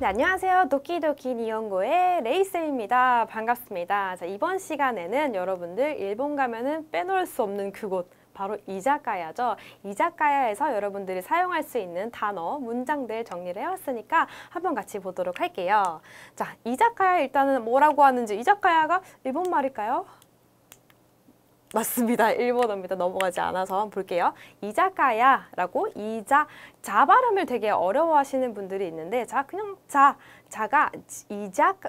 안녕하세요. 도키도키 니혼고의 레이쌤입니다. 반갑습니다. 자, 이번 시간에는 여러분들 일본 가면은 빼놓을 수 없는 그곳, 바로 이자카야죠. 이자카야에서 여러분들이 사용할 수 있는 단어, 문장들 정리를 해왔으니까 한번 같이 보도록 할게요. 자, 이자카야 일단은 뭐라고 하는지, 이자카야가 일본 말일까요? 맞습니다. 일본어입니다. 넘어가지 않아서 한번 볼게요. 이자카야라고 자 발음을 되게 어려워하시는 분들이 있는데 그냥 자가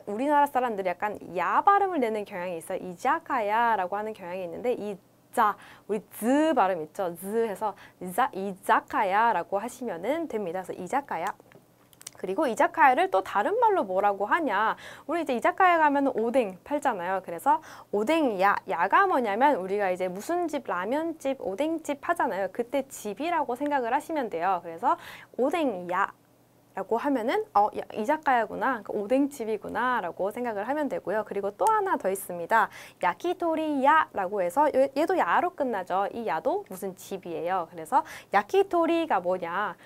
우리나라 사람들이 약간 야 발음을 내는 경향이 있어요. 이자카야라고 하는 경향이 있는데 우리 즈 발음 있죠. 즈 해서 이자카야라고 하시면 됩니다. 그래서 이자카야. 그리고 이자카야를 또 다른 말로 뭐라고 하냐. 우리 이제 이자카야 가면 오뎅 팔잖아요. 그래서 야가 뭐냐면 우리가 이제 무슨 집, 라면집, 오뎅집 하잖아요. 그때 집이라고 생각을 하시면 돼요. 그래서 오뎅야 라고 하면은 이자카야구나, 오뎅집이구나 라고 생각을 하면 되고요. 그리고 또 하나 더 있습니다. 야키토리야 라고 해서 얘도 야로 끝나죠. 이 야도 무슨 집이에요. 그래서 야키토리가 뭐냐,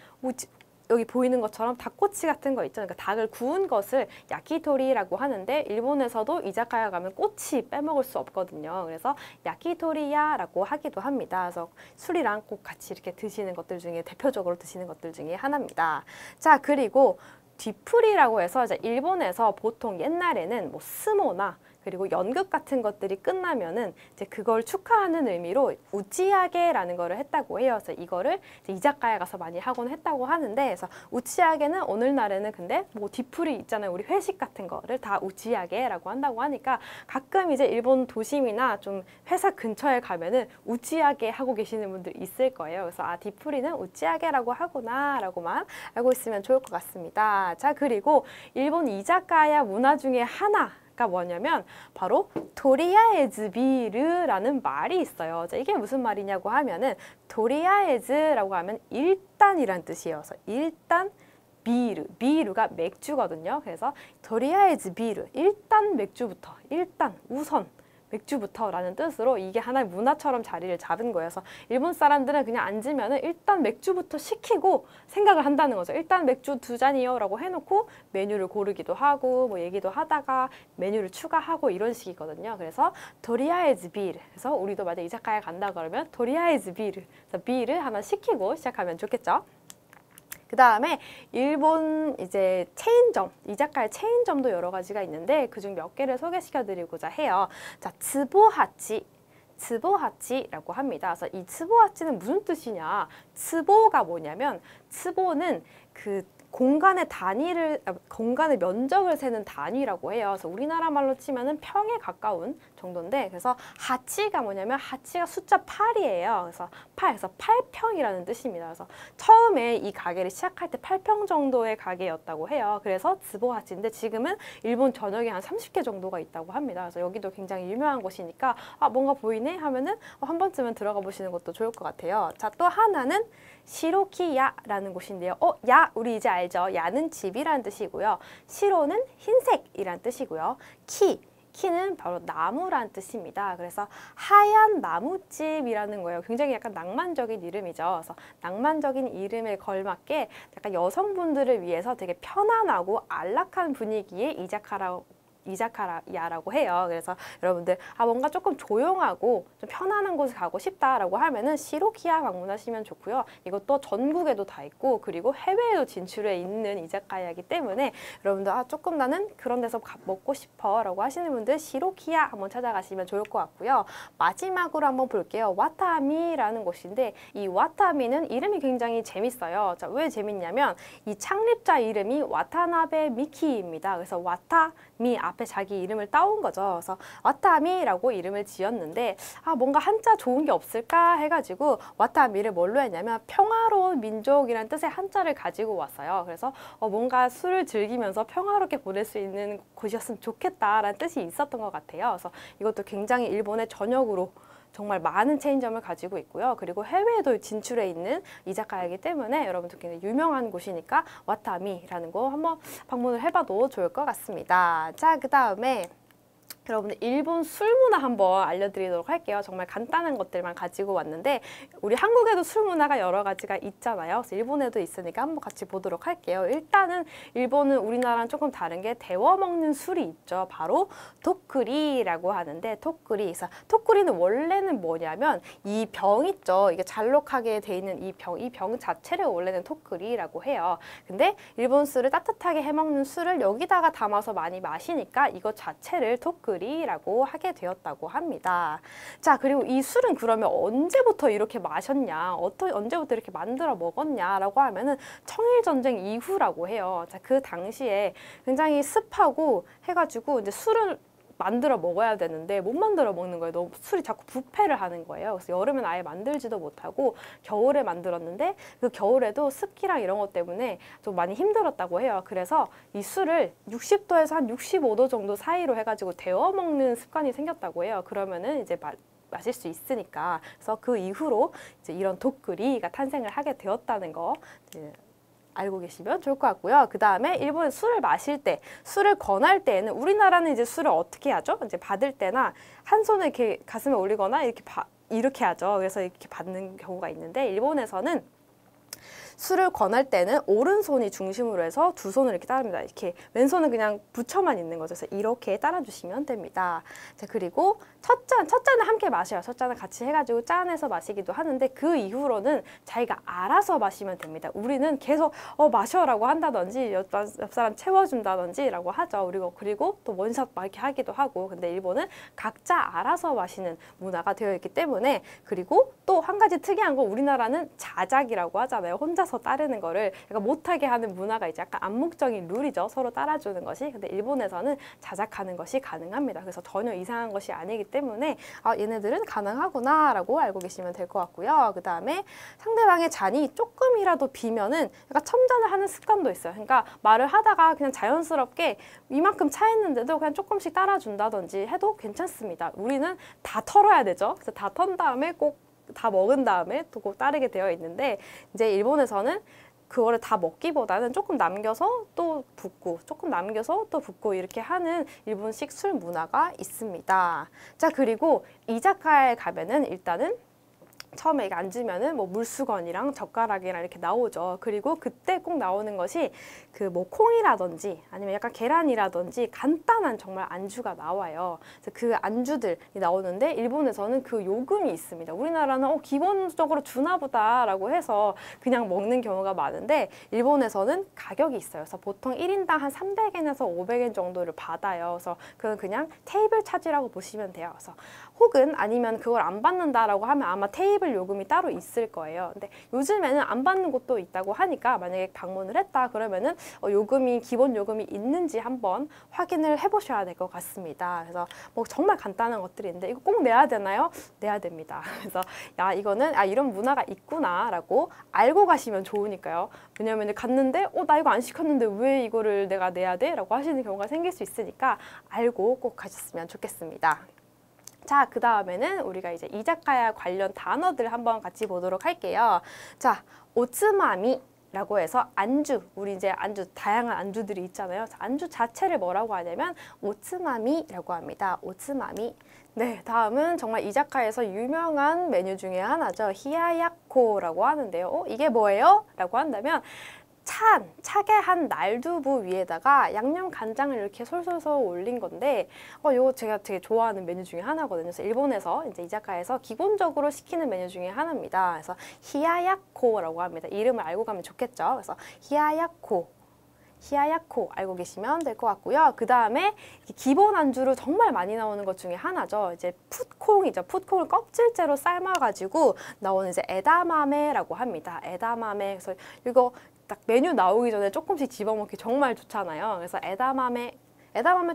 여기 보이는 것처럼 닭꼬치 같은 거 있죠. 그러니까 닭을 구운 것을 야키토리라고 하는데 일본에서도 이자카야 가면 꼬치 빼먹을 수 없거든요. 그래서 야키토리야라고 하기도 합니다. 그래서 술이랑 꼭 같이 이렇게 드시는 것들 중에 대표적으로 드시는 것들 중에 하나입니다. 자, 그리고 뒤풀이라고 해서 이제 일본에서 보통 옛날에는 뭐 스모나 그리고 연극 같은 것들이 끝나면은 이제 그걸 축하하는 의미로 우치아게라는 거를 했다고 해요. 그래서 이거를 이제 이자카야 가서 많이 하곤 했다고 하는데, 그래서 우치아게는 오늘날에는 근데 뭐 뒤풀이 있잖아요. 우리 회식 같은 거를 다 우치아게라고 한다고 하니까 가끔 이제 일본 도심이나 좀 회사 근처에 가면은 우치아게 하고 계시는 분들 있을 거예요. 그래서 뒤풀이는 우치아게라고 하구나라고만 알고 있으면 좋을 것 같습니다. 자, 그리고 일본 이자카야 문화 중에 하나가 뭐냐면 바로 도리아에즈 비르라는 말이 있어요. 자, 이게 무슨 말이냐고 하면은 도리아에즈라고 하면 일단이란 뜻이에요. 그래서 일단 비루가 맥주거든요. 그래서 도리아에즈 비르, 일단 맥주부터, 일단 우선 맥주부터 라는 뜻으로 이게 하나의 문화처럼 자리를 잡은 거예요. 그래서 일본 사람들은 그냥 앉으면은 일단 맥주부터 시키고 생각을 한다는 거죠. 일단 맥주 2잔이요 라고 해놓고 메뉴를 고르기도 하고 뭐 얘기도 하다가 메뉴를 추가하고 이런 식이거든요. 그래서 도리아에즈 비르. 그래서 우리도 만약 이자카야 간다 그러면 도리아에즈 비르. 그래서 비르 하나 시키고 시작하면 좋겠죠. 그 다음에 일본 이제 체인점, 이자카야 체인점도 여러 가지가 있는데 그중 몇 개를 소개시켜 드리고자 해요. 자, 츠보하치라고 합니다. 그래서 이 츠보하치는 무슨 뜻이냐? 츠보가 뭐냐면 츠보는 그 공간의 면적을 세는 단위라고 해요. 그래서 우리나라 말로 치면은 평에 가까운 정도인데, 그래서 하치가 뭐냐면 하치가 숫자 8이에요. 그래서 8평이라는 뜻입니다. 그래서 처음에 이 가게를 시작할 때 8평 정도의 가게였다고 해요. 그래서 츠보하치인데 지금은 일본 전역에 한 30개 정도가 있다고 합니다. 그래서 여기도 굉장히 유명한 곳이니까 뭔가 보이네 하면은 한 번쯤은 들어가 보시는 것도 좋을 것 같아요. 자, 또 하나는 시로키야라는 곳인데요. 우리 이제 알죠? 야는 집이라는 뜻이고요. 시로는 흰색이란 뜻이고요. 키는 바로 나무란 뜻입니다. 그래서 하얀 나무집이라는 거예요. 굉장히 약간 낭만적인 이름이죠. 그래서 낭만적인 이름에 걸맞게 약간 여성분들을 위해서 되게 편안하고 안락한 분위기의 이자카야라고 해요. 그래서 여러분들 뭔가 조금 조용하고 좀 편안한 곳에 가고 싶다라고 하면은 시로키야 방문하시면 좋고요. 이것도 전국에도 다 있고 그리고 해외에도 진출해 있는 이자카야이기 때문에 여러분들 조금 나는 그런 데서 먹고 싶어 라고 하시는 분들 시로키야 한번 찾아가시면 좋을 것 같고요. 마지막으로 한번 볼게요. 와타미라는 곳인데 이 와타미는 이름이 굉장히 재밌어요. 자, 왜 재밌냐면 이 창립자 이름이 와타나베 미키입니다. 그래서 와타미 앞에 자기 이름을 따온 거죠. 그래서 와타미라고 이름을 지었는데 뭔가 한자 좋은 게 없을까 해가지고 와타미를 뭘로 했냐면 평화로운 민족이라는 뜻의 한자를 가지고 왔어요. 그래서 뭔가 술을 즐기면서 평화롭게 보낼 수 있는 곳이었으면 좋겠다라는 뜻이 있었던 것 같아요. 그래서 이것도 굉장히 일본의 전역으로 정말 많은 체인점을 가지고 있고요. 그리고 해외에도 진출해 있는 이자카야이기 때문에 여러분들 굉장히 유명한 곳이니까 와타미라는 거 한번 방문을 해봐도 좋을 것 같습니다. 자, 그 다음에 여러분들 일본 술 문화 한번 알려드리도록 할게요. 정말 간단한 것들만 가지고 왔는데 우리 한국에도 술 문화가 여러 가지가 있잖아요. 그래서 일본에도 있으니까 한번 같이 보도록 할게요. 일단은 일본은 우리나라랑 조금 다른 게 데워 먹는 술이 있죠. 바로 도쿠리라고 하는데 그래서 도쿠리는 원래는 뭐냐면 이 병 있죠. 이게 잘록하게 돼 있는 이 병 자체를 원래는 도쿠리라고 해요. 근데 일본 술을 따뜻하게 해먹는 술을 여기다가 담아서 많이 마시니까 이것 자체를 도쿠리라고 하게 되었다고 합니다. 자, 그리고 이 술은 그러면 언제부터 이렇게 마셨냐, 언제부터 이렇게 만들어 먹었냐라고 하면은 청일전쟁 이후라고 해요. 자, 그 당시에 굉장히 습하고 해가지고 이제 술을 만들어 먹어야 되는데 못 만들어 먹는 거예요. 너무 술이 자꾸 부패를 하는 거예요. 그래서 여름엔 아예 만들지도 못하고 겨울에 만들었는데 그 겨울에도 습기랑 이런 것 때문에 좀 많이 힘들었다고 해요. 그래서 이 술을 60도에서 한 65도 정도 사이로 해가지고 데워 먹는 습관이 생겼다고 해요. 그러면은 이제 마실 수 있으니까. 그래서 그 이후로 이제 이런 도쿠리가 탄생을 하게 되었다는 거 알고 계시면 좋을 것 같고요. 그 다음에 일본은 술을 마실 때, 술을 권할 때에는 우리나라는 이제 술을 어떻게 하죠? 이제 받을 때나 한 손을 이렇게 가슴에 올리거나 이렇게 하죠. 그래서 이렇게 받는 경우가 있는데 일본에서는 술을 권할 때는 오른손이 중심으로 해서 두 손을 이렇게 따릅니다. 이렇게 왼손은 그냥 붙여만 있는 거죠. 그래서 이렇게 따라주시면 됩니다. 자, 그리고 첫 잔은 함께 마셔요. 첫 잔을 같이 해가지고 짠해서 마시기도 하는데 그 이후로는 자기가 알아서 마시면 됩니다. 우리는 계속 마셔라고 한다든지 옆 사람 채워준다든지 라고 하죠. 그리고 또 원샷 막 이렇게 하기도 하고. 근데 일본은 각자 알아서 마시는 문화가 되어 있기 때문에. 그리고 또 한 가지 특이한 거, 우리나라는 자작이라고 하잖아요. 혼자서 따르는 거를 약간 못하게 하는 문화가 이제 약간 암묵적인 룰이죠. 서로 따라주는 것이. 근데 일본에서는 자작하는 것이 가능합니다. 그래서 전혀 이상한 것이 아니기 때문에 얘네들은 가능하구나 라고 알고 계시면 될 것 같고요. 그 다음에 상대방의 잔이 조금이라도 비면은 약간 첨잔을 하는 습관도 있어요. 그러니까 말을 하다가 그냥 자연스럽게 이만큼 차 있는데도 그냥 조금씩 따라준다든지 해도 괜찮습니다. 우리는 다 털어야 되죠. 그래서 다 턴 다음에 꼭 다 먹은 다음에 또 꼭 따르게 되어 있는데 이제 일본에서는 그거를 다 먹기보다는 조금 남겨서 또 붓고 조금 남겨서 또 붓고 이렇게 하는 일본식 술 문화가 있습니다. 자, 그리고 이자카야에 가면은 일단은 처음에 앉으면은 뭐 물수건이랑 젓가락이랑 이렇게 나오죠. 그리고 그때 꼭 나오는 것이 그 뭐 콩이라든지 아니면 약간 계란이라든지 간단한 정말 안주가 나와요. 그래서 그 안주들이 나오는데 일본에서는 그 요금이 있습니다. 우리나라는 기본적으로 주나 보다라고 해서 그냥 먹는 경우가 많은데 일본에서는 가격이 있어요. 그래서 보통 1인당 한 300엔에서 500엔 정도를 받아요. 그래서 그건 그냥 테이블 차지라고 보시면 돼요. 그래서 혹은 아니면 그걸 안 받는다라고 하면 아마 테이블 요금이 따로 있을 거예요. 근데 요즘에는 안 받는 곳도 있다고 하니까 만약에 방문을 했다 그러면은 요금이 기본 요금이 있는지 한번 확인을 해보셔야 될 것 같습니다. 그래서 뭐 정말 간단한 것들인데 이거 꼭 내야 되나요? 내야 됩니다. 그래서 이거는 이런 문화가 있구나라고 알고 가시면 좋으니까요. 왜냐면 갔는데 나 이거 안 시켰는데 왜 이거를 내가 내야 돼? 라고 하시는 경우가 생길 수 있으니까 알고 꼭 가셨으면 좋겠습니다. 자, 그 다음에는 우리가 이제 이자카야 관련 단어들 한번 같이 보도록 할게요. 자, 오츠마미라고 해서 안주, 우리 이제 안주, 다양한 안주들이 있잖아요. 안주 자체를 뭐라고 하냐면 오츠마미라고 합니다. 오츠마미. 네, 다음은 정말 이자카야에서 유명한 메뉴 중에 하나죠. 히야야코라고 하는데요. 이게 뭐예요? 라고 한다면 차게 한 날두부 위에다가 양념 간장을 이렇게 솔솔솔 올린 건데 이거 제가 되게 좋아하는 메뉴 중에 하나거든요. 그래서 일본에서 이제 이자카야에서 기본적으로 시키는 메뉴 중에 하나입니다. 그래서 히야야코라고 합니다. 이름을 알고 가면 좋겠죠. 그래서 히야야코 알고 계시면 될 것 같고요. 그 다음에 기본 안주로 정말 많이 나오는 것 중에 하나죠. 이제 풋콩이죠. 풋콩을 껍질째로 삶아가지고 나오는 이제 에다마메라고 합니다. 에다마메. 그래서 이거 딱 메뉴 나오기 전에 조금씩 집어먹기 정말 좋잖아요. 그래서 에다마메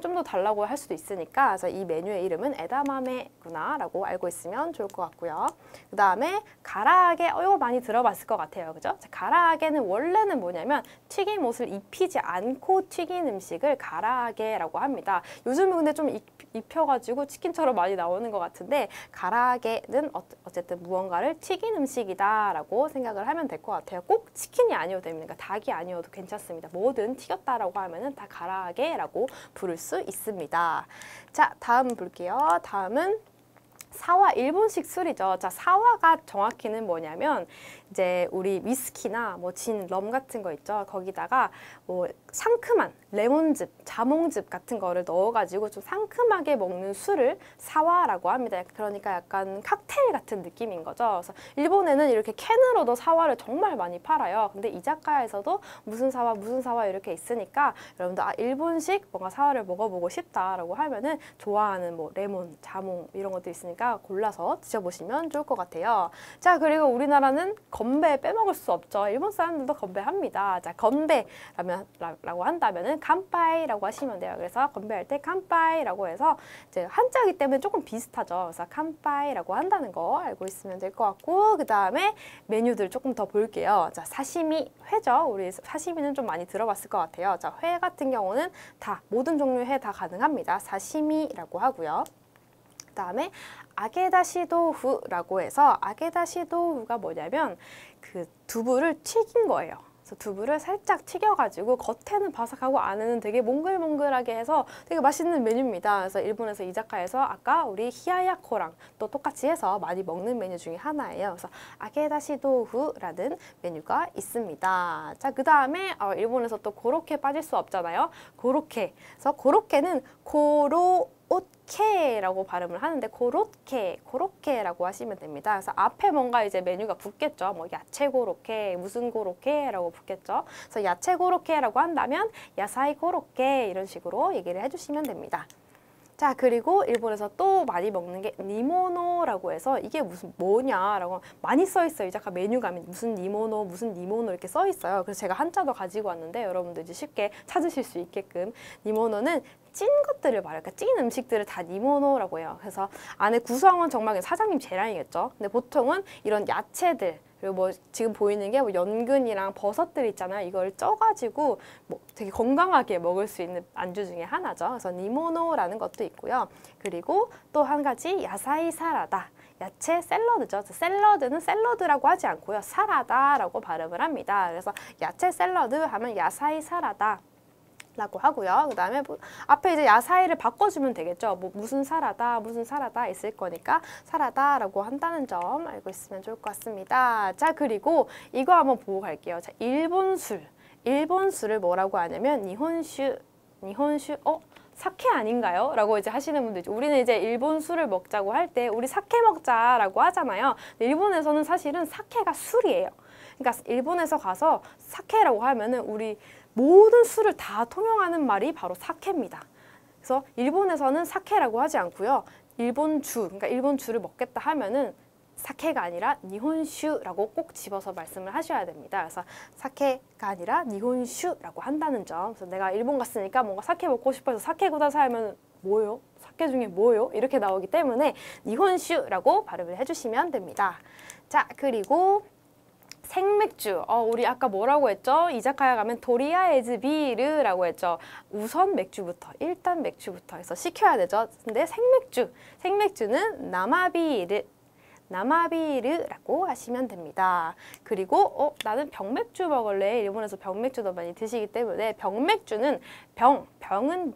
좀 더 달라고 할 수도 있으니까 그래서 이 메뉴의 이름은 에다마메구나 라고 알고 있으면 좋을 것 같고요. 그 다음에 가라아게 이거 많이 들어봤을 것 같아요. 그죠? 가라아게는 원래는 뭐냐면 튀김옷을 입히지 않고 튀긴 음식을 가라아게라고 합니다. 요즘은 근데 좀 입혀가지고 치킨처럼 많이 나오는 것 같은데 가라아게는 어쨌든 무언가를 튀긴 음식이다 라고 생각을 하면 될 것 같아요. 꼭 치킨이 아니어도 됩니다. 닭이 아니어도 괜찮습니다. 뭐든 튀겼다라고 하면은 다 가라아게라고 부를 수 있습니다. 자, 다음 볼게요. 다음은 사와, 일본식 술이죠. 자, 사와가 정확히는 뭐냐면 이제 우리 위스키나 뭐 진, 럼 같은 거 있죠. 거기다가 뭐 상큼한 레몬즙, 자몽즙 같은 거를 넣어가지고 좀 상큼하게 먹는 술을 사와라고 합니다. 그러니까 약간 칵테일 같은 느낌인 거죠. 그래서 일본에는 이렇게 캔으로도 사와를 정말 많이 팔아요. 근데 이자카야에서도 무슨 사와 이렇게 있으니까 여러분들 일본식 뭔가 사와를 먹어보고 싶다라고 하면은 좋아하는 뭐 레몬, 자몽 이런 것도 있으니까 골라서 드셔보시면 좋을 것 같아요. 자, 그리고 우리나라는 건배 빼먹을 수 없죠. 일본 사람들도 건배합니다. 자, 건배라고 한다면은 칸파이라고 하시면 돼요. 그래서 건배할 때 칸파이라고 해서 이제 한자이기 때문에 조금 비슷하죠. 그래서 칸파이라고 한다는 거 알고 있으면 될 것 같고, 그 다음에 메뉴들 조금 더 볼게요. 자, 사시미, 회죠. 우리 사시미는 좀 많이 들어봤을 것 같아요. 자, 회 같은 경우는 다 모든 종류의 회 다 가능합니다. 사시미라고 하고요. 그 다음에 아게다시도후라고 해서 아게다시도후가 뭐냐면 그 두부를 튀긴 거예요. 그래서 두부를 살짝 튀겨가지고 겉에는 바삭하고 안에는 되게 몽글몽글하게 해서 되게 맛있는 메뉴입니다. 그래서 일본에서 이자카야에서 아까 우리 히야야코랑 또 똑같이 해서 많이 먹는 메뉴 중에 하나예요. 그래서 아게다시도후라는 메뉴가 있습니다. 자, 그 다음에 일본에서 또 고로케 빠질 수 없잖아요. 고로케. 그래서 고로케는 고로케라고 발음을 하는데 고로케라고 하시면 됩니다. 그래서 앞에 뭔가 이제 메뉴가 붙겠죠. 뭐 야채 고로케, 무슨 고로케라고 붙겠죠. 그래서 야채 고로케라고 한다면 야사이 고로케 이런 식으로 얘기를 해주시면 됩니다. 자, 그리고 일본에서 또 많이 먹는 게 니모노라고 해서 이게 무슨 뭐냐라고 많이 써 있어요. 이자카 메뉴 가면 무슨 니모노 이렇게 써 있어요. 그래서 제가 한자도 가지고 왔는데 여러분들 이제 쉽게 찾으실 수 있게끔 니모노는 찐 것들을 말해요. 그러니까 찐 음식들을 다 니모노라고 해요. 그래서 안에 구성은 정말 사장님 재량이겠죠. 근데 보통은 이런 야채들 그리고 뭐 지금 보이는 게 뭐 연근이랑 버섯들 있잖아요. 이걸 쪄가지고 뭐 되게 건강하게 먹을 수 있는 안주 중에 하나죠. 그래서 니모노라는 것도 있고요. 그리고 또 한 가지 야사이 사라다. 야채 샐러드죠. 샐러드는 샐러드라고 하지 않고요. 사라다라고 발음을 합니다. 그래서 야채 샐러드 하면 야사이 사라다. 라고 하고요. 그 다음에 앞에 이제 야사이를 바꿔주면 되겠죠. 뭐 무슨 사라다 있을 거니까 사라다라고 한다는 점 알고 있으면 좋을 것 같습니다. 자, 그리고 이거 한번 보고 갈게요. 자, 일본 술을 뭐라고 하냐면 니혼슈, 사케 아닌가요? 라고 이제 하시는 분들 있죠. 우리는 이제 일본 술을 먹자고 할 때 우리 사케 먹자라고 하잖아요. 일본에서는 사실은 사케가 술이에요. 그러니까 일본에서 가서 사케라고 하면은 우리 모든 술을 다 통용하는 말이 바로 사케입니다. 그래서 일본에서는 사케라고 하지 않고요. 그러니까 일본 주를 먹겠다 하면은 사케가 아니라 니혼슈라고 꼭 집어서 말씀을 하셔야 됩니다. 그래서 사케가 아니라 니혼슈라고 한다는 점. 그래서 내가 일본 갔으니까 뭔가 사케 먹고 싶어서 사케 구다사이 하면 뭐요? 사케 중에 뭐요? 이렇게 나오기 때문에 니혼슈라고 발음을 해주시면 됩니다. 자, 그리고 생맥주. 우리 아까 뭐라고 했죠? 이자카야 가면 도리아에즈 비르라고 했죠. 우선 맥주부터, 일단 맥주부터 해서 시켜야 되죠. 근데 생맥주는 나마비르라고 하시면 됩니다. 그리고 나는 병맥주 먹을래. 일본에서 병맥주도 많이 드시기 때문에 병맥주는 병은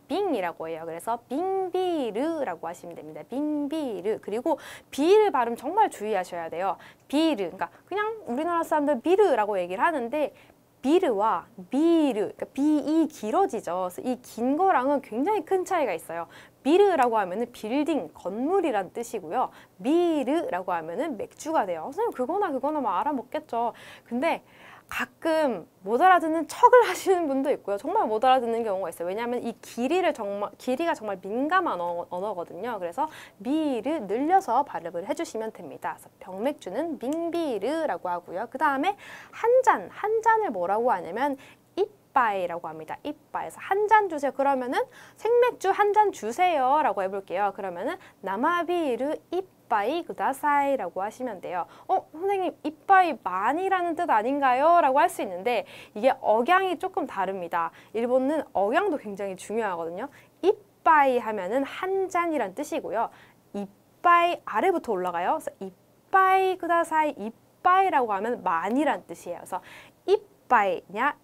빙이라고 해요. 그래서 빙비르라고 하시면 됩니다. 빙비르. 그리고 비르 발음 정말 주의하셔야 돼요. 비르. 그러니까 그냥 우리나라 사람들 비르라고 얘기를 하는데 비르와 비르, 그러니까 비이 길어지죠. 그래서 이 긴 거랑은 굉장히 큰 차이가 있어요. 비르라고 하면은 빌딩, 건물이란 뜻이고요. 비르라고 하면은 맥주가 돼요. 선생님 그거나 뭐 알아먹겠죠. 근데 가끔 못 알아듣는 척을 하시는 분도 있고요. 정말 못 알아듣는 경우가 있어요. 왜냐하면 이 길이가 정말 민감한 언어거든요. 그래서 비를 늘려서 발음을 해주시면 됩니다. 그래서 병맥주는 빙비르라고 하고요. 그 다음에 한 잔을 뭐라고 하냐면 이빠이라고 합니다. 이빠이에서 한 잔 주세요. 그러면은 생맥주 한 잔 주세요 라고 해볼게요. 그러면은 나마비르 이빠이 구다사이라고 하시면 돼요. 선생님 이빠이 많이라는 뜻 아닌가요? 라고 할 수 있는데 이게 억양이 조금 다릅니다. 일본은 억양도 굉장히 중요하거든요. 이빠이 하면은 한 잔이란 뜻이고요. 이빠이 아래부터 올라가요. 그래서 이빠이 구다사이 이빠이라고 하면 많이란 뜻이에요. 그래서 이빠이냐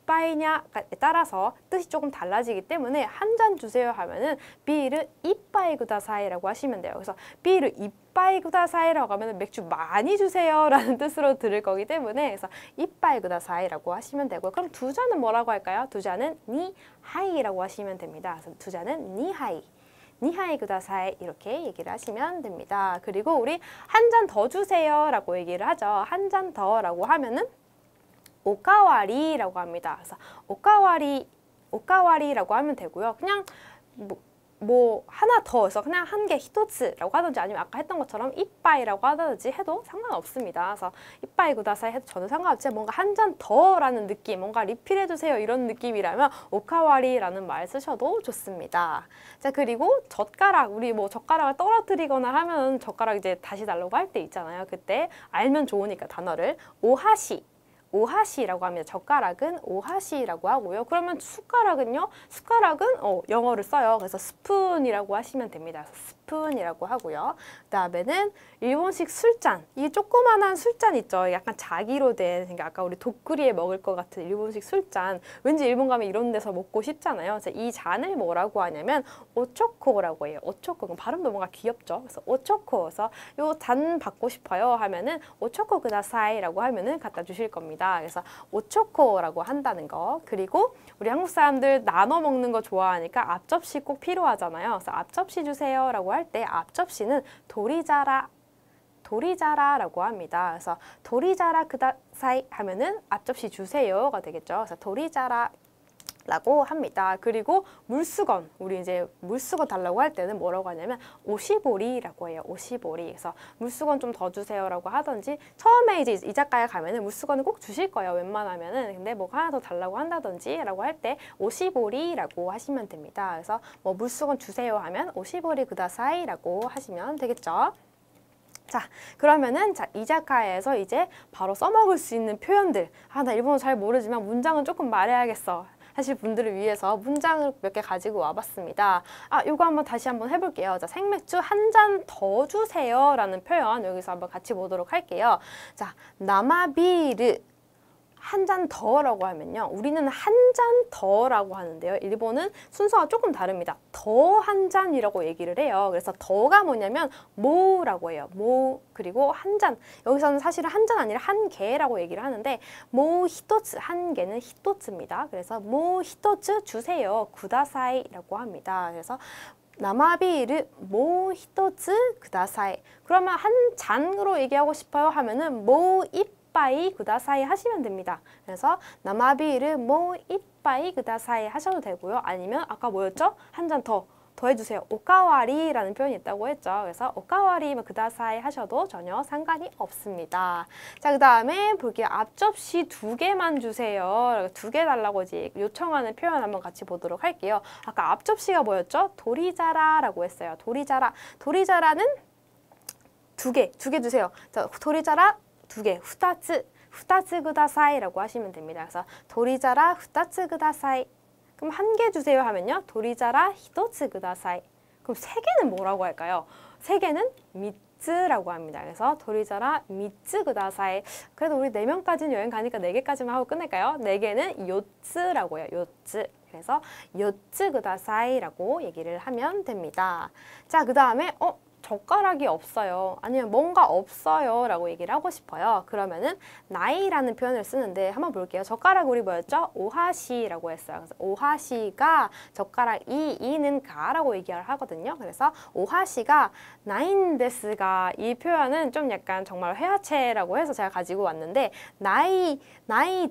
이빠이냐에 따라서 뜻이 조금 달라지기 때문에 한 잔 주세요 하면은 비르 이빠이 구다사이라고 하시면 돼요. 그래서 비르 이빠이 구다사이라고 하면 맥주 많이 주세요라는 뜻으로 들을 거기 때문에 그래서 이빠이 구다사이라고 하시면 되고요. 그럼 두 잔은 뭐라고 할까요? 두 잔은 니하이라고 하시면 됩니다. 그래서 두 잔은 니하이. 니하이 구다사이 이렇게 얘기를 하시면 됩니다. 그리고 우리 한 잔 더 주세요 라고 얘기를 하죠. 한 잔 더라고 하면은 오카와리라고 합니다. 그래서 오카와리라고 하면 되고요. 그냥 뭐 하나 더 해서 그냥 한 개 히토츠라고 하든지 아니면 아까 했던 것처럼 이빠이라고 하든지 해도 상관없습니다. 그래서 이빠이 구다사이 해도 저는 상관없지 뭔가 한 잔 더라는 느낌, 뭔가 리필해주세요 이런 느낌이라면 오카와리라는 말 쓰셔도 좋습니다. 자 그리고 젓가락, 우리 뭐 젓가락을 떨어뜨리거나 하면 젓가락 이제 다시 달라고 할 때 있잖아요. 그때 알면 좋으니까 단어를 오하시라고 합니다. 젓가락은 오하시라고 하고요. 그러면 숟가락은요? 숟가락은 영어를 써요. 그래서 스푼이라고 하시면 됩니다. 스푼이라고 하고요. 그다음에는 일본식 술잔. 이 조그만한 술잔 있죠. 약간 자기로 된, 그러니까 아까 우리 도쿠리에 먹을 것 같은 일본식 술잔. 왠지 일본 가면 이런 데서 먹고 싶잖아요. 그래서 이 잔을 뭐라고 하냐면 오초코라고 해요. 오초코. 발음도 뭔가 귀엽죠. 그래서 오초코. 그래서 요 잔 받고 싶어요 하면은 오초코 구다사이라고 하면은 갖다 주실 겁니다. 그래서 오초코라고 한다는 거. 그리고 우리 한국 사람들 나눠 먹는 거 좋아하니까 앞접시 꼭 필요하잖아요. 그래서 앞접시 주세요라고 할 때 앞접시는 도리자라라고 합니다. 그래서 도리자라 그다사이 하면은 앞접시 주세요가 되겠죠. 그래서 도리자라라고 합니다. 그리고 물수건, 우리 이제 물수건 달라고 할 때는 뭐라고 하냐면 오시보리라고 해요. 오시보리. 그래서 물수건 좀 더 주세요라고 하든지 처음에 이제 이자카야 가면은 물수건을 꼭 주실 거예요. 웬만하면은. 근데 뭐 하나 더 달라고 한다든지라고 할 때 오시보리라고 하시면 됩니다. 그래서 뭐 물수건 주세요 하면 오시보리 구다사이라고 하시면 되겠죠. 자, 그러면은 이자카야에서 이제 바로 써먹을 수 있는 표현들. 나 일본어 잘 모르지만 문장은 조금 말해야겠어 하실 분들을 위해서 문장을 몇 개 가지고 와봤습니다. 요거 한번 다시 한번 해볼게요. 자, 생맥주 한 잔 더 주세요 라는 표현 여기서 한번 같이 보도록 할게요. 자, 나마비르 한 잔 더라고 하면요. 우리는 한 잔 더라고 하는데요. 일본은 순서가 조금 다릅니다. 더 한 잔이라고 얘기를 해요. 그래서 더가 뭐냐면 모라고 해요. 모 그리고 한 잔. 여기서는 사실은 한 잔 아니라 한 개라고 얘기를 하는데 모 히토츠 한 개는 히토츠입니다. 그래서 모 히토츠 주세요. 구다사이라고 합니다. 그래서 나마비르 모 히토츠 구다사이. 그러면 한 잔으로 얘기하고 싶어요 하면은 모 이빠이 구다사이 하시면 됩니다. 그래서 나마비르 모 이빠이 구다사이 하셔도 되고요. 아니면 아까 뭐였죠? 한 잔 더 해주세요. 오카와리라는 표현이 있다고 했죠. 그래서 오카와리 구다사이 하셔도 전혀 상관이 없습니다. 자, 그 다음에 볼게요. 앞접시 2개만 주세요. 2개 달라고 이제 요청하는 표현 한번 같이 보도록 할게요. 아까 앞접시가 뭐였죠? 도리자라라고 했어요. 도리자라는 2개 주세요. 자, 도리자라 2개, 후타츠 구다사이라고 하시면 됩니다. 그래서 도리자라 후타츠 구다사이. 그럼 1개 주세요 하면요. 도리자라 히토츠 구다사이. 그럼 3개는 뭐라고 할까요? 3개는 미츠라고 합니다. 그래서 도리자라 미츠 구다사이. 그래도 우리 4명까지는 여행 가니까 4개까지만 하고 끝낼까요? 4개는 요츠라고 해요. 요츠. 그래서 요츠 구다사이라고 얘기를 하면 됩니다. 자, 그 다음에 젓가락이 없어요. 아니면 뭔가 없어요 라고 얘기를 하고 싶어요. 그러면은 나이라는 표현을 쓰는데 한번 볼게요. 젓가락 우리 뭐였죠? 오하시라고 했어요. 그래서 오하시가 젓가락 이는 가라고 얘기를 하거든요. 그래서 오하시가 나인데스가 이 표현은 좀 약간 정말 회화체라고 해서 제가 가지고 왔는데 나이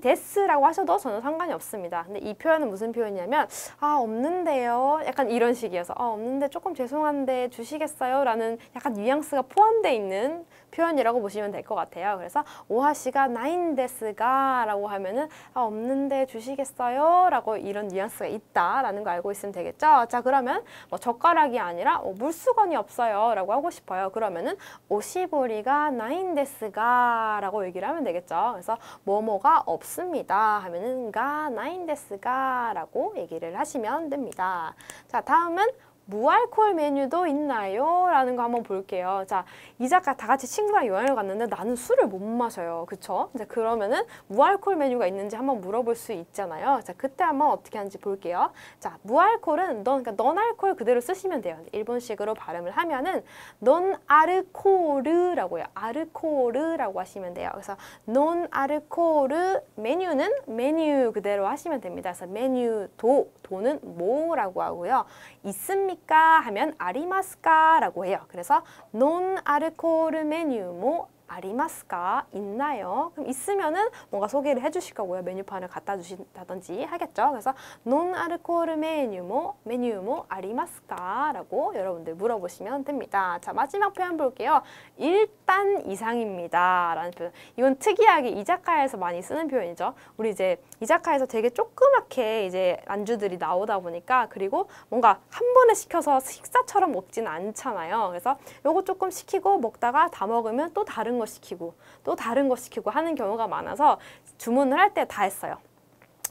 데스라고 하셔도 저는 상관이 없습니다. 근데 이 표현은 무슨 표현이냐면 없는데요. 약간 이런 식이어서 없는데 조금 죄송한데 주시겠어요? 라는 약간 뉘앙스가 포함되어 있는 표현이라고 보시면 될 것 같아요. 그래서 오하시가 나인데스가 라고 하면은 없는데 주시겠어요? 라고 이런 뉘앙스가 있다라는 거 알고 있으면 되겠죠? 자, 그러면 뭐 젓가락이 아니라 물수건이 없어요 라고 하고 싶어요. 그러면은 오시보리가 나인데스가 라고 얘기를 하면 되겠죠? 그래서 뭐뭐가 없습니다 하면은 가 나인데스가 라고 얘기를 하시면 됩니다. 자, 다음은 무알콜 메뉴도 있나요? 라는 거 한번 볼게요. 자, 이 작가 다 같이 친구랑 여행을 갔는데 나는 술을 못 마셔요. 그쵸? 이제 그러면은 무알콜 메뉴가 있는지 한번 물어볼 수 있잖아요. 자, 그때 한번 어떻게 하는지 볼게요. 자, 무알콜은 그러니까 넌알콜 그대로 쓰시면 돼요. 일본식으로 발음을 하면은 논아르코르라고 해요. 아르코르라고 하시면 돼요. 그래서 논아르코르 메뉴는 메뉴 그대로 하시면 됩니다. 그래서 메뉴 도는 뭐라고 하고요. 있습니까? 하면 아리마스까 라고 해요. 그래서 논아르코르 메뉴 뭐 아리마스까? 있나요? 그럼 있으면은 뭔가 소개를 해주실 거고요. 메뉴판을 갖다 주신다든지 하겠죠. 그래서 논아르코르 메뉴 뭐 아리마스까? 라고 여러분들 물어보시면 됩니다. 자, 마지막 표현 볼게요. 일단 이상입니다. 라는 표현. 이건 특이하게 이자카야에서 많이 쓰는 표현이죠. 우리 이제 이자카야에서 되게 조그맣게 이제 안주들이 나오다 보니까 그리고 뭔가 한 번에 시켜서 식사처럼 먹지는 않잖아요. 그래서 요거 조금 시키고 먹다가 다 먹으면 또 다른 거 시키고 또 다른 거 시키고 하는 경우가 많아서 주문을 할 때 다 했어요.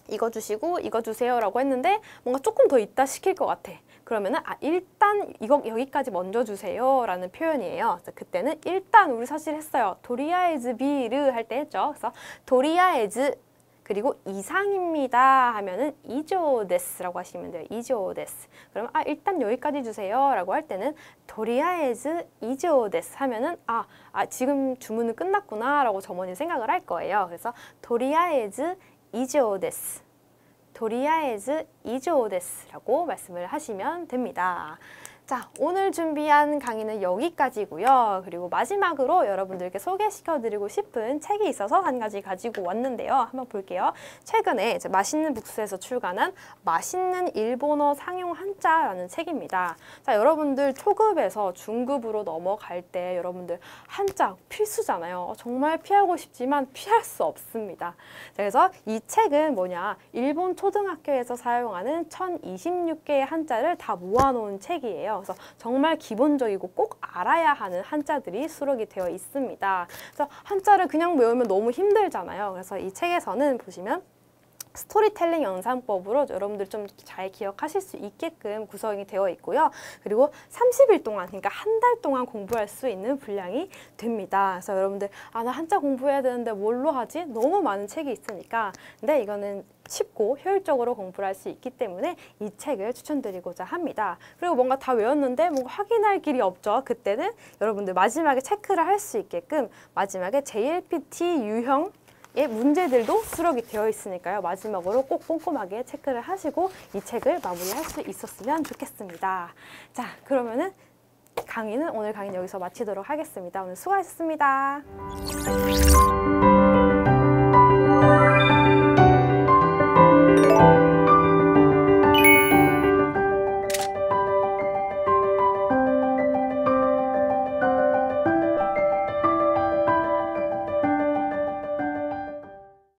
이거 주시고 이거 주세요 라고 했는데 뭔가 조금 더 이따 시킬 것 같아. 그러면은 일단 이거 여기까지 먼저 주세요 라는 표현이에요. 그래서 그때는 일단 우리 사실 했어요. 도리아에즈 비르 할 때 했죠. 그래서 도리아에즈 그리고 이상입니다 하면은 이조 데스라고 하시면 돼요. 이조 데스. 그러면 일단 여기까지 주세요 라고 할 때는 도리아에즈 이조 데스 하면은 지금 주문은 끝났구나 라고 점원이 생각을 할 거예요. 그래서 도리아에즈 이조 데스. 도리아에즈 이조 데스라고 말씀을 하시면 됩니다. 자, 오늘 준비한 강의는 여기까지고요. 그리고 마지막으로 여러분들께 소개시켜드리고 싶은 책이 있어서 한 가지 가지고 왔는데요. 한번 볼게요. 최근에 이제 맛있는 북스에서 출간한 맛있는 일본어 상용 한자라는 책입니다. 자, 여러분들 초급에서 중급으로 넘어갈 때 여러분들 한자 필수잖아요. 정말 피하고 싶지만 피할 수 없습니다. 그래서 이 책은 뭐냐? 일본 초등학교에서 사용하는 1026개의 한자를 다 모아놓은 책이에요. 그래서 정말 기본적이고 꼭 알아야 하는 한자들이 수록이 되어 있습니다. 그래서 한자를 그냥 외우면 너무 힘들잖아요. 그래서 이 책에서는 보시면 스토리텔링 연산법으로 여러분들 좀 잘 기억하실 수 있게끔 구성이 되어 있고요. 그리고 30일 동안, 그러니까 한 달 동안 공부할 수 있는 분량이 됩니다. 그래서 여러분들 나 한자 공부해야 되는데 뭘로 하지? 너무 많은 책이 있으니까. 근데 이거는 쉽고 효율적으로 공부를 할 수 있기 때문에 이 책을 추천드리고자 합니다. 그리고 뭔가 다 외웠는데 뭔가 확인할 길이 없죠. 그때는 여러분들 마지막에 체크를 할 수 있게끔 마지막에 JLPT 유형 문제들도 수록이 되어 있으니까요. 마지막으로 꼭 꼼꼼하게 체크를 하시고 이 책을 마무리할 수 있었으면 좋겠습니다. 자, 그러면은 오늘 강의는 여기서 마치도록 하겠습니다. 오늘 수고하셨습니다.